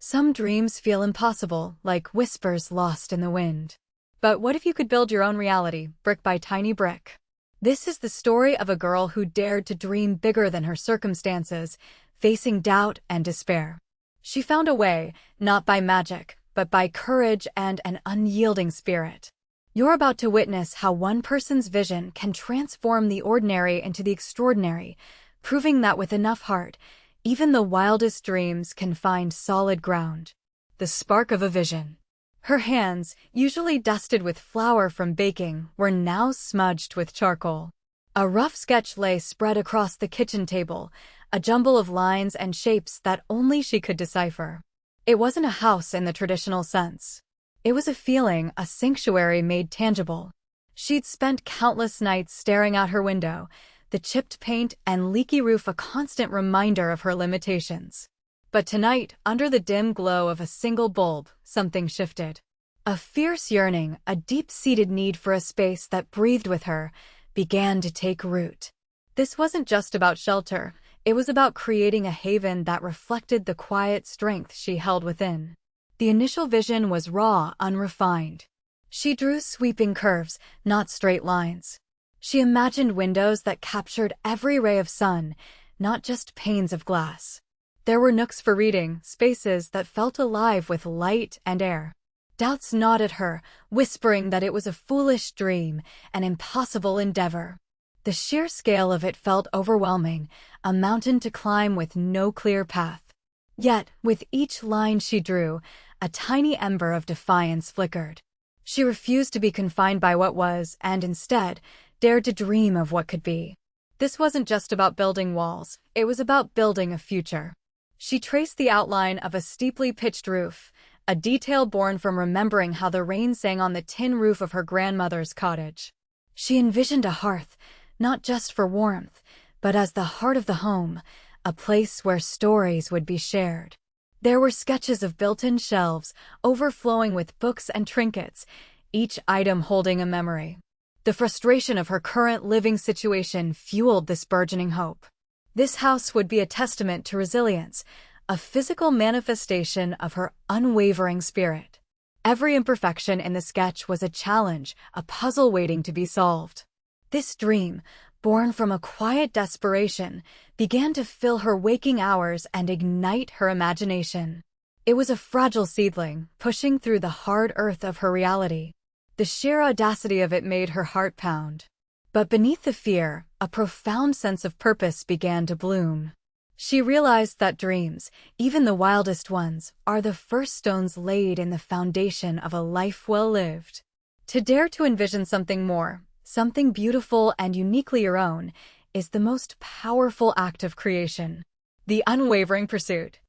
Some dreams feel impossible, like whispers lost in the wind. But what if you could build your own reality, brick by tiny brick? This is the story of a girl who dared to dream bigger than her circumstances, facing doubt and despair. She found a way, not by magic, but by courage and an unyielding spirit. You're about to witness how one person's vision can transform the ordinary into the extraordinary, proving that with enough heart, even the wildest dreams can find solid ground. The spark of a vision. Her hands, usually dusted with flour from baking, were now smudged with charcoal. A rough sketch lay spread across the kitchen table, a jumble of lines and shapes that only she could decipher. It wasn't a house in the traditional sense. It was a feeling, a sanctuary made tangible. She'd spent countless nights staring out her window, the chipped paint and leaky roof a constant reminder of her limitations. But tonight, under the dim glow of a single bulb, something shifted. A fierce yearning, a deep-seated need for a space that breathed with her, began to take root. This wasn't just about shelter, it was about creating a haven that reflected the quiet strength she held within. The initial vision was raw, unrefined. She drew sweeping curves, not straight lines. She imagined windows that captured every ray of sun, not just panes of glass. There were nooks for reading, spaces that felt alive with light and air. Doubts gnawed at her, whispering that it was a foolish dream, an impossible endeavor. The sheer scale of it felt overwhelming, a mountain to climb with no clear path. Yet, with each line she drew, a tiny ember of defiance flickered. She refused to be confined by what was, and instead, dared to dream of what could be. This wasn't just about building walls, it was about building a future. She traced the outline of a steeply pitched roof, a detail born from remembering how the rain sang on the tin roof of her grandmother's cottage. She envisioned a hearth, not just for warmth, but as the heart of the home, a place where stories would be shared. There were sketches of built-in shelves, overflowing with books and trinkets, each item holding a memory. The frustration of her current living situation fueled this burgeoning hope. This house would be a testament to resilience, a physical manifestation of her unwavering spirit. Every imperfection in the sketch was a challenge, a puzzle waiting to be solved. This dream, born from a quiet desperation, began to fill her waking hours and ignite her imagination. It was a fragile seedling, pushing through the hard earth of her reality. The sheer audacity of it made her heart pound. But beneath the fear, a profound sense of purpose began to bloom. She realized that dreams, even the wildest ones, are the first stones laid in the foundation of a life well lived. To dare to envision something more, something beautiful and uniquely your own, is the most powerful act of creation. The unwavering pursuit.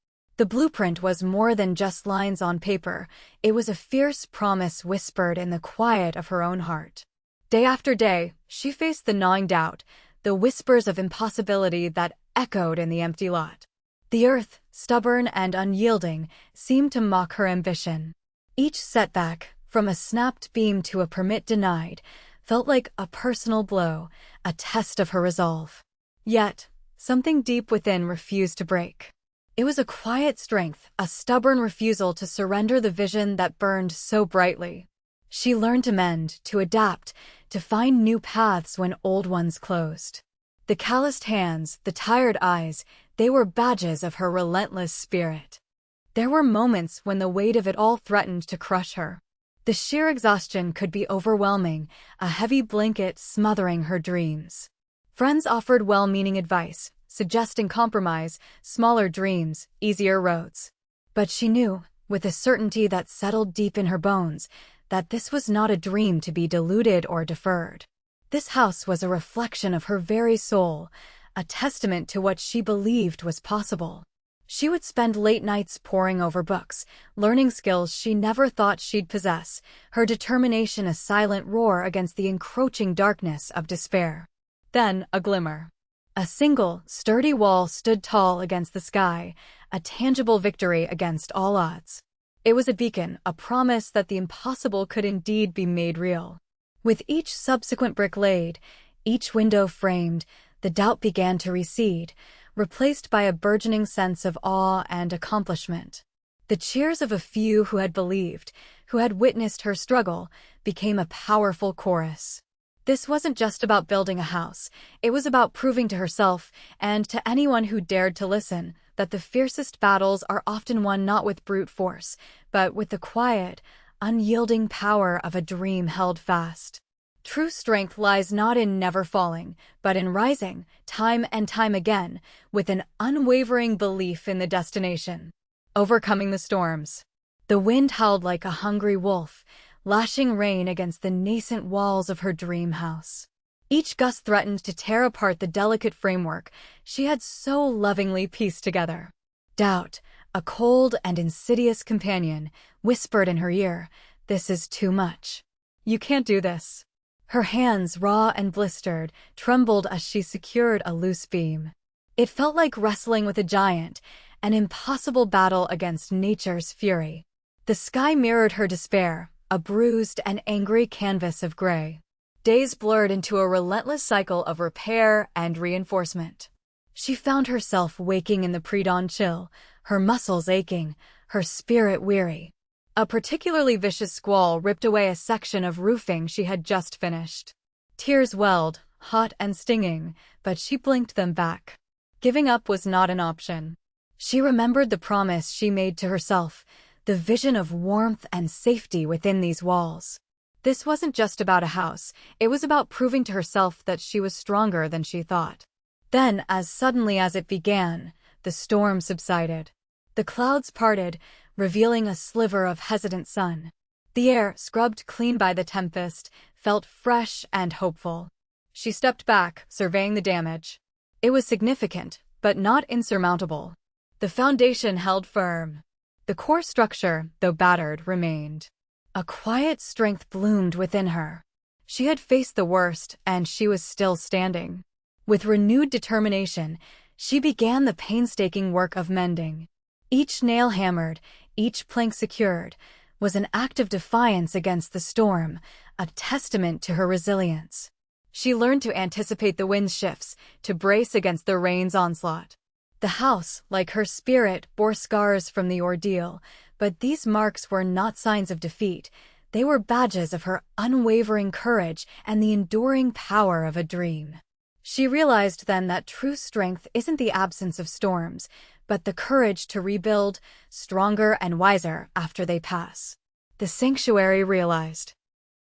The blueprint was more than just lines on paper, it was a fierce promise whispered in the quiet of her own heart. Day after day, she faced the gnawing doubt, the whispers of impossibility that echoed in the empty lot. The earth, stubborn and unyielding, seemed to mock her ambition. Each setback, from a snapped beam to a permit denied, felt like a personal blow, a test of her resolve. Yet, something deep within refused to break. It was a quiet strength, a stubborn refusal to surrender the vision that burned so brightly. She learned to mend, to adapt, to find new paths when old ones closed. The calloused hands, the tired eyes, they were badges of her relentless spirit. There were moments when the weight of it all threatened to crush her. The sheer exhaustion could be overwhelming, a heavy blanket smothering her dreams. Friends offered well-meaning advice, suggesting compromise, smaller dreams, easier roads. But she knew, with a certainty that settled deep in her bones, that this was not a dream to be diluted or deferred. This house was a reflection of her very soul, a testament to what she believed was possible. She would spend late nights poring over books, learning skills she never thought she'd possess, her determination a silent roar against the encroaching darkness of despair. Then, a glimmer. A single, sturdy wall stood tall against the sky, a tangible victory against all odds. It was a beacon, a promise that the impossible could indeed be made real. With each subsequent brick laid, each window framed, the doubt began to recede, replaced by a burgeoning sense of awe and accomplishment. The cheers of a few who had believed, who had witnessed her struggle, became a powerful chorus. This wasn't just about building a house. It was about proving to herself, and to anyone who dared to listen, that the fiercest battles are often won not with brute force, but with the quiet, unyielding power of a dream held fast. True strength lies not in never falling, but in rising, time and time again, with an unwavering belief in the destination. Overcoming the storms. The wind howled like a hungry wolf, lashing rain against the nascent walls of her dream house. Each gust threatened to tear apart the delicate framework she had so lovingly pieced together. Doubt, a cold and insidious companion, whispered in her ear, "This is too much. You can't do this." Her hands, raw and blistered, trembled as she secured a loose beam. It felt like wrestling with a giant, an impossible battle against nature's fury. The sky mirrored her despair, a bruised and angry canvas of gray. Days blurred into a relentless cycle of repair and reinforcement. She found herself waking in the pre-dawn chill, her muscles aching, her spirit weary. A particularly vicious squall ripped away a section of roofing she had just finished. Tears welled, hot and stinging, but she blinked them back. Giving up was not an option. She remembered the promise she made to herself, the vision of warmth and safety within these walls. This wasn't just about a house, it was about proving to herself that she was stronger than she thought. Then, as suddenly as it began, the storm subsided. The clouds parted, revealing a sliver of hesitant sun. The air, scrubbed clean by the tempest, felt fresh and hopeful. She stepped back, surveying the damage. It was significant, but not insurmountable. The foundation held firm. The core structure, though battered, remained. A quiet strength bloomed within her. She had faced the worst, and she was still standing. With renewed determination, she began the painstaking work of mending. Each nail hammered, each plank secured, was an act of defiance against the storm, a testament to her resilience. She learned to anticipate the wind's shifts, to brace against the rain's onslaught. The house, like her spirit, bore scars from the ordeal, but these marks were not signs of defeat. They were badges of her unwavering courage and the enduring power of a dream. She realized then that true strength isn't the absence of storms, but the courage to rebuild, stronger and wiser after they pass. The sanctuary realized.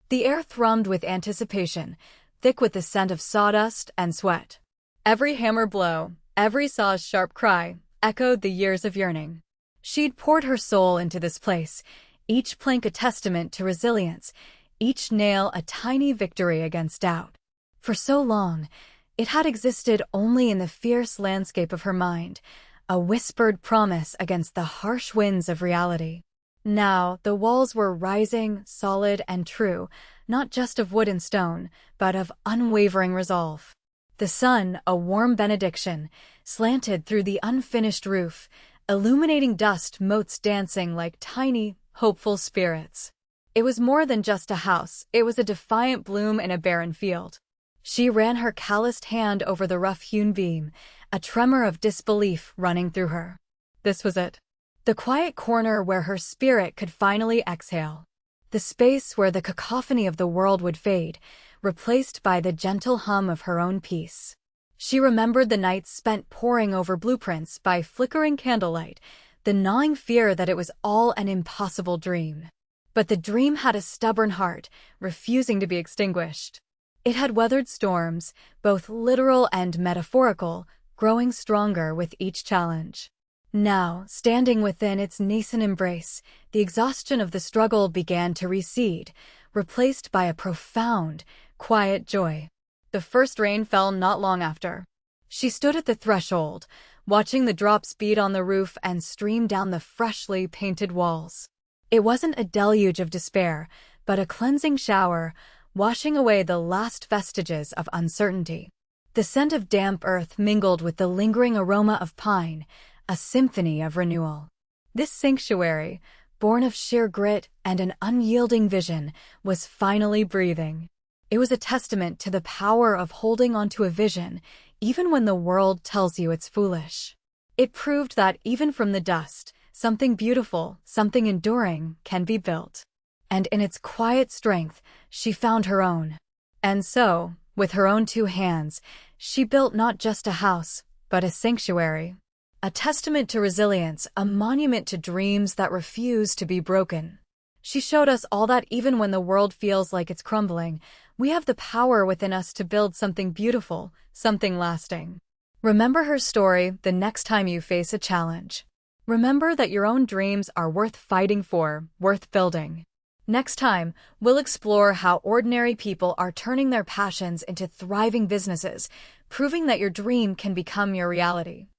The air thrummed with anticipation, thick with the scent of sawdust and sweat. Every hammer blow, every saw's sharp cry, echoed the years of yearning. She'd poured her soul into this place, each plank a testament to resilience, each nail a tiny victory against doubt. For so long, it had existed only in the fierce landscape of her mind, a whispered promise against the harsh winds of reality. Now, the walls were rising, solid and true, not just of wood and stone, but of unwavering resolve. The sun, a warm benediction, slanted through the unfinished roof, illuminating dust motes dancing like tiny, hopeful spirits. It was more than just a house, it was a defiant bloom in a barren field. She ran her calloused hand over the rough-hewn beam, a tremor of disbelief running through her. This was it. The quiet corner where her spirit could finally exhale. The space where the cacophony of the world would fade, replaced by the gentle hum of her own peace. She remembered the nights spent poring over blueprints by flickering candlelight, the gnawing fear that it was all an impossible dream. But the dream had a stubborn heart, refusing to be extinguished. It had weathered storms, both literal and metaphorical, growing stronger with each challenge. Now, standing within its nascent embrace, the exhaustion of the struggle began to recede, replaced by a profound, quiet joy. The first rain fell not long after. She stood at the threshold, watching the drops beat on the roof and stream down the freshly painted walls. It wasn't a deluge of despair, but a cleansing shower, washing away the last vestiges of uncertainty. The scent of damp earth mingled with the lingering aroma of pine, a symphony of renewal. This sanctuary, born of sheer grit and an unyielding vision, was finally breathing. It was a testament to the power of holding onto a vision, even when the world tells you it's foolish. It proved that even from the dust, something beautiful, something enduring, can be built. And in its quiet strength, she found her own. And so, with her own two hands, she built not just a house, but a sanctuary. A testament to resilience, a monument to dreams that refuse to be broken. She showed us all that even when the world feels like it's crumbling, we have the power within us to build something beautiful, something lasting. Remember her story the next time you face a challenge. Remember that your own dreams are worth fighting for, worth building. Next time, we'll explore how ordinary people are turning their passions into thriving businesses, proving that your dream can become your reality.